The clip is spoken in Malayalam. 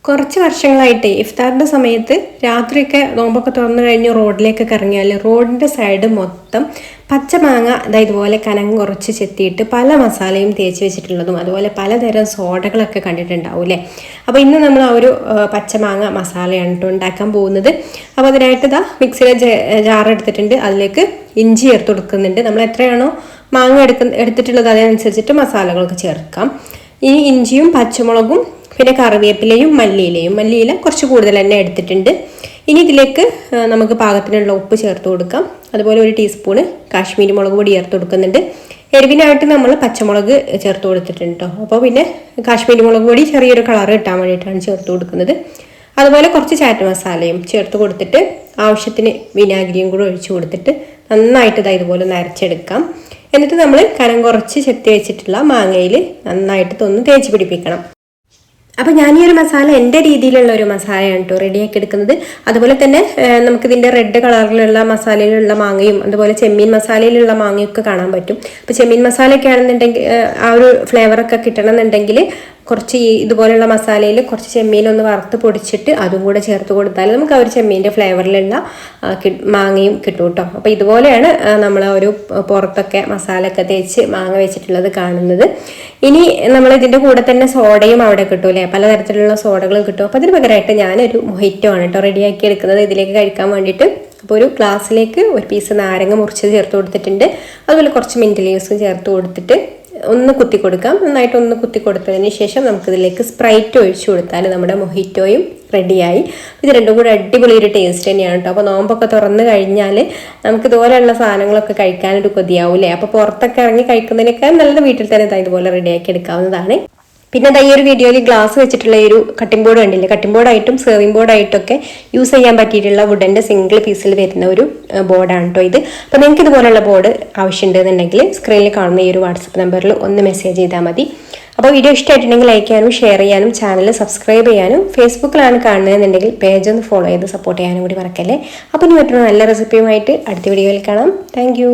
കുറച്ച് വർഷങ്ങളായിട്ട് ഇഫ്താറിൻ്റെ സമയത്ത് രാത്രിയൊക്കെ നോമ്പൊക്കെ തുറന്നു കഴിഞ്ഞ് റോഡിലേക്കൊക്കെ ഇറങ്ങിയാൽ റോഡിൻ്റെ സൈഡ് മൊത്തം പച്ചമാങ്ങ ഇതുപോലെ കനം കുറച്ച് ചെത്തിയിട്ട് പല മസാലയും തേച്ച് വെച്ചിട്ടുള്ളതും അതുപോലെ പലതരം സോഡകളൊക്കെ കണ്ടിട്ടുണ്ടാവും അല്ലേ. അപ്പോൾ ഇന്ന് നമ്മൾ ആ ഒരു പച്ചമാങ്ങ മസാലയാണ് കേട്ടോ ഉണ്ടാക്കാൻ പോകുന്നത്. അപ്പോൾ അതിനായിട്ട് മിക്സിയിലെ ജാർ എടുത്തിട്ടുണ്ട്. അതിലേക്ക് ഇഞ്ചി ചേർത്ത് കൊടുക്കുന്നുണ്ട്. നമ്മൾ എത്രയാണോ മാങ്ങ എടുത്തിട്ടുള്ളത് അതിനനുസരിച്ചിട്ട് മസാലകളൊക്കെ ചേർക്കാം. ഈ ഇഞ്ചിയും പച്ചമുളകും പിന്നെ കറിവേപ്പിലയും മല്ലിയില കുറച്ച് കൂടുതൽ തന്നെ എടുത്തിട്ടുണ്ട്. ഇനി ഇതിലേക്ക് നമുക്ക് പാകത്തിനുള്ള ഉപ്പ് ചേർത്ത് കൊടുക്കാം. അതുപോലെ 1 ടീസ്പൂണ് കാശ്മീരി മുളക് പൊടി ചേർത്ത് കൊടുക്കുന്നുണ്ട്. എരിവിനായിട്ട് നമ്മൾ പച്ചമുളക് ചേർത്ത് കൊടുത്തിട്ടുണ്ട് കേട്ടോ. അപ്പോൾ പിന്നെ കാശ്മീരി മുളക് പൊടി ചെറിയൊരു കളർ കിട്ടാൻ വേണ്ടിയിട്ടാണ് ചേർത്ത് കൊടുക്കുന്നത്. അതുപോലെ കുറച്ച് ചാറ്റ് മസാലയും ചേർത്ത് കൊടുത്തിട്ട് ആവശ്യത്തിന് വിനാഗിരിയും കൂടെ ഒഴിച്ചു കൊടുത്തിട്ട് നന്നായിട്ട് ഇതുപോലെ നരച്ചെടുക്കാം. എന്നിട്ട് നമ്മൾ കനം കുറച്ച് ചെത്തി വെച്ചിട്ടുള്ള മാങ്ങയിൽ നന്നായിട്ട് തേച്ച് പിടിപ്പിക്കണം. അപ്പോൾ ഞാൻ ഈ ഒരു മസാല എൻ്റെ രീതിയിലുള്ള ഒരു മസാലയാണ് കേട്ടോ റെഡിയാക്കി എടുക്കുന്നത്. അതുപോലെ തന്നെ നമുക്കിതിൻ്റെ റെഡ് കളറിലുള്ള മസാലയിലുള്ള മാങ്ങയും അതുപോലെ ചെമ്മീൻ മസാലയിലുള്ള മാങ്ങയൊക്കെ കാണാൻ പറ്റും. അപ്പോൾ ചെമ്മീൻ മസാലയൊക്കെ ആണെന്നുണ്ടെങ്കിൽ ആ ഒരു ഫ്ലേവറൊക്കെ കിട്ടണമെന്നുണ്ടെങ്കിൽ കുറച്ച് ഇതുപോലുള്ള മസാലയിൽ കുറച്ച് ചെമ്മീനൊന്ന് വറുത്ത് പൊടിച്ചിട്ട് അതും കൂടെ ചേർത്ത് കൊടുത്താൽ നമുക്ക് ആ ഒരു ചെമ്മീൻ്റെ ഫ്ലേവറിലുള്ള മാങ്ങയും കിട്ടും കേട്ടോ. അപ്പോൾ ഇതുപോലെയാണ് നമ്മൾ ഒരു പുറത്തൊക്കെ മസാല ഒക്കെ തേച്ച് മാങ്ങ വെച്ചിട്ടുള്ളത് കാണുന്നത്. ഇനി നമ്മൾ ഇതിൻ്റെ കൂടെ തന്നെ സോഡയും അവിടെ കിട്ടൂലേ, പലതരത്തിലുള്ള സോഡകളും കിട്ടും. അപ്പോൾ അതിന് പകരമായിട്ട് ഞാനൊരു മൊഹിറ്റോ ആണ് കേട്ടോ റെഡിയാക്കി എടുക്കുന്നത് ഇതിലേക്ക് കഴിക്കാൻ വേണ്ടിയിട്ട്. അപ്പോൾ ഒരു ഗ്ലാസ്സിലേക്ക് 1 പീസ് നാരങ്ങ മുറിച്ചത് ചേർത്ത് കൊടുത്തിട്ടുണ്ട്. അതുപോലെ കുറച്ച് മിൻറ്റ് ലീവ്സും ചേർത്ത് കൊടുത്തിട്ട് ഒന്ന് കുത്തി കൊടുക്കാം. നന്നായിട്ട് ഒന്ന് കുത്തി കൊടുത്തതിന് ശേഷം നമുക്കിതിലേക്ക് സ്പ്രൈറ്റ് ഒഴിച്ചു കൊടുത്താൽ നമ്മുടെ മൊഹിറ്റോയും റെഡിയായി. ഇത് രണ്ടും കൂടെ അടിപൊളി ഒരു ടേസ്റ്റ് തന്നെയാണ് കേട്ടോ. അപ്പോൾ നോമ്പൊക്കെ തുറന്ന് കഴിഞ്ഞാൽ നമുക്ക് ഇതുപോലെയുള്ള സാധനങ്ങളൊക്കെ കഴിക്കാനൊരു കൊതിയാവൂലേ. അപ്പോൾ പുറത്തൊക്കെ ഇറങ്ങി കഴിക്കുന്നതിനേക്കാൾ നല്ലത് വീട്ടിൽ തന്നെ ഇതുപോലെ റെഡിയാക്കി എടുക്കാവുന്നതാണ്. പിന്നെ ഈ ഒരു വീഡിയോയിൽ ഗ്ലാസ് വെച്ചിട്ടുള്ള ഒരു കട്ടിംഗ് ബോർഡ് കണ്ടില്ലേ, കട്ടിംഗ് ബോർഡായിട്ടും സെർവിംഗ് ബോർഡായിട്ടൊക്കെ യൂസ് ചെയ്യാൻ പറ്റിയിട്ടുള്ള വുഡൻ്റെ സിംഗിൾ പീസിൽ വരുന്ന ഒരു ബോർഡാണ് കേട്ടോ ഇത്. അപ്പോൾ നിങ്ങൾക്ക് ഇതുപോലുള്ള ബോർഡ് ആവശ്യമുണ്ടെന്നുണ്ടെങ്കിൽ സ്ക്രീനിൽ കാണുന്ന ഈ ഒരു വാട്സപ്പ് നമ്പറിൽ ഒന്ന് മെസ്സേജ് ചെയ്താൽ മതി. അപ്പോൾ വീഡിയോ ഇഷ്ടമായിട്ടുണ്ടെങ്കിൽ ലൈക്ക് ചെയ്യാനും ഷെയർ ചെയ്യാനും ചാനൽ സബ്സ്ക്രൈബ് ചെയ്യാനും ഫേസ്ബുക്കിലാണ് കാണുന്നതെന്നുണ്ടെങ്കിൽ പേജ് ഒന്ന് ഫോളോ ചെയ്ത് സപ്പോർട്ട് ചെയ്യാനും കൂടി മറക്കല്ലേ. അപ്പോൾ ഇനി മറ്റൊരു നല്ല റെസിപ്പിയുമായിട്ട് അടുത്ത വീഡിയോയിൽ കാണാം. താങ്ക്